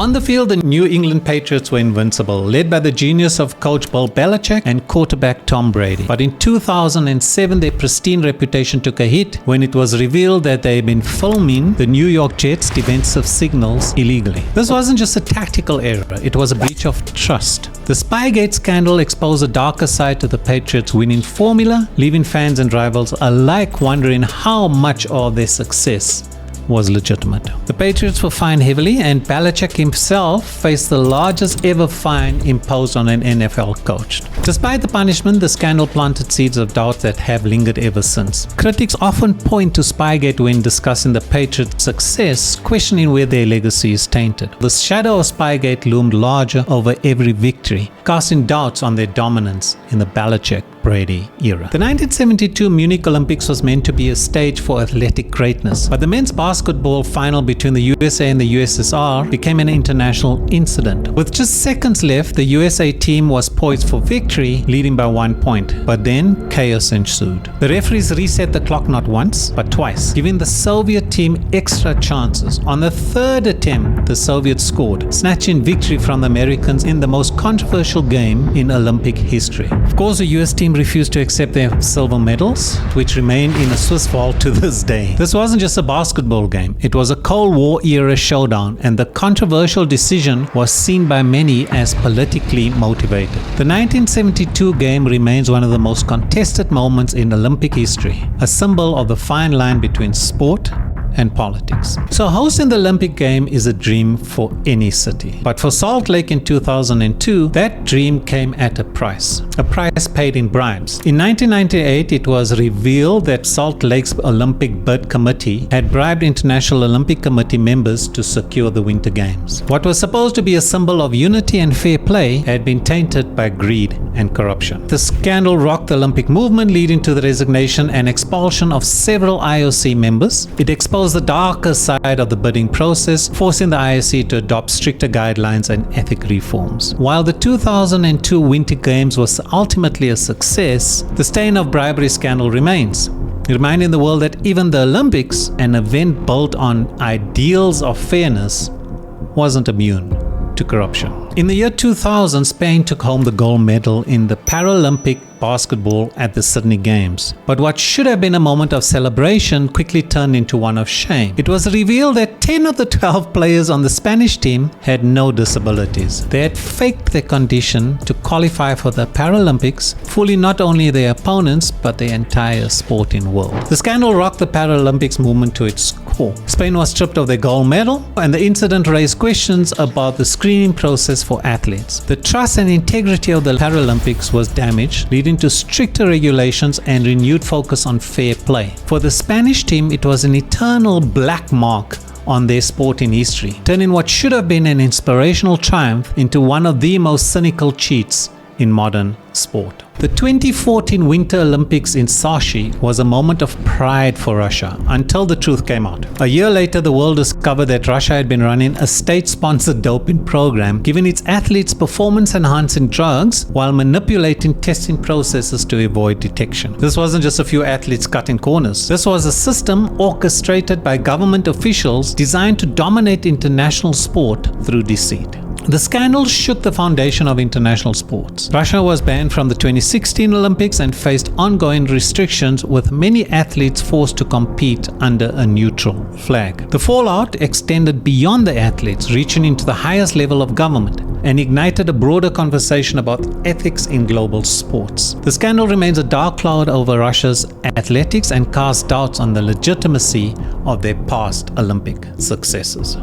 On the field, the New England Patriots were invincible, led by the genius of coach Bill Belichick and quarterback Tom Brady. But in 2007, their pristine reputation took a hit when it was revealed that they had been filming the New York Jets' defensive signals illegally. This wasn't just a tactical error, it was a breach of trust. The Spygate scandal exposed a darker side to the Patriots' winning formula, leaving fans and rivals alike wondering how much of their success was legitimate. The Patriots were fined heavily, and Belichick himself faced the largest ever fine imposed on an NFL coach. Despite the punishment, the scandal planted seeds of doubt that have lingered ever since. Critics often point to Spygate when discussing the Patriots' success, questioning where their legacy is tainted. The shadow of Spygate loomed larger over every victory, casting doubts on their dominance in the Belichick-Brady era. The 1972 Munich Olympics was meant to be a stage for athletic greatness, but the men's basketball final between the USA and the USSR became an international incident. With just seconds left, the USA team was poised for victory, leading by 1 point, but then chaos ensued. The referees reset the clock not once, but twice, giving the Soviet team extra chances. On the third attempt, the Soviets scored, snatching victory from the Americans in the most controversial game in Olympic history. Of course, the US team refused to accept their silver medals, which remain in a Swiss vault to this day. This wasn't just a basketball game, it was a Cold War era showdown, and the controversial decision was seen by many as politically motivated. The 1972 game remains one of the most contested moments in Olympic history, a symbol of the fine line between sport and politics. So hosting the Olympic game is a dream for any city. But for Salt Lake in 2002, that dream came at a price paid in bribes. In 1998, it was revealed that Salt Lake's Olympic Bid Committee had bribed International Olympic Committee members to secure the Winter Games. What was supposed to be a symbol of unity and fair play had been tainted by greed and corruption. The scandal rocked the Olympic movement, leading to the resignation and expulsion of several IOC members. It exposed the darker side of the bidding process, forcing the IOC to adopt stricter guidelines and ethic reforms. While the 2002 Winter Games was ultimately a success, the stain of bribery scandal remains, reminding the world that even the Olympics, an event built on ideals of fairness, wasn't immune to corruption. In the year 2000, Spain took home the gold medal in the Paralympic basketball at the Sydney Games. But what should have been a moment of celebration quickly turned into one of shame. It was revealed that 10 of the 12 players on the Spanish team had no disabilities. They had faked their condition to qualify for the Paralympics, fooling not only their opponents but the entire sporting world. The scandal rocked the Paralympics movement to its core. Spain was stripped of their gold medal, and the incident raised questions about the screening process for athletes. The trust and integrity of the Paralympics was damaged, leading to stricter regulations and renewed focus on fair play. For the Spanish team, it was an eternal black mark on their sporting history, turning what should have been an inspirational triumph into one of the most cynical cheats in modern sport. The 2014 Winter Olympics in Sochi was a moment of pride for Russia until the truth came out. A year later, the world discovered that Russia had been running a state-sponsored doping program, giving its athletes performance-enhancing drugs while manipulating testing processes to avoid detection. This wasn't just a few athletes cutting corners. This was a system orchestrated by government officials designed to dominate international sport through deceit. The scandal shook the foundation of international sports. Russia was banned from the 2016 Olympics and faced ongoing restrictions, with many athletes forced to compete under a neutral flag. The fallout extended beyond the athletes, reaching into the highest level of government, and ignited a broader conversation about ethics in global sports. The scandal remains a dark cloud over Russia's athletics and casts doubts on the legitimacy of their past Olympic successes.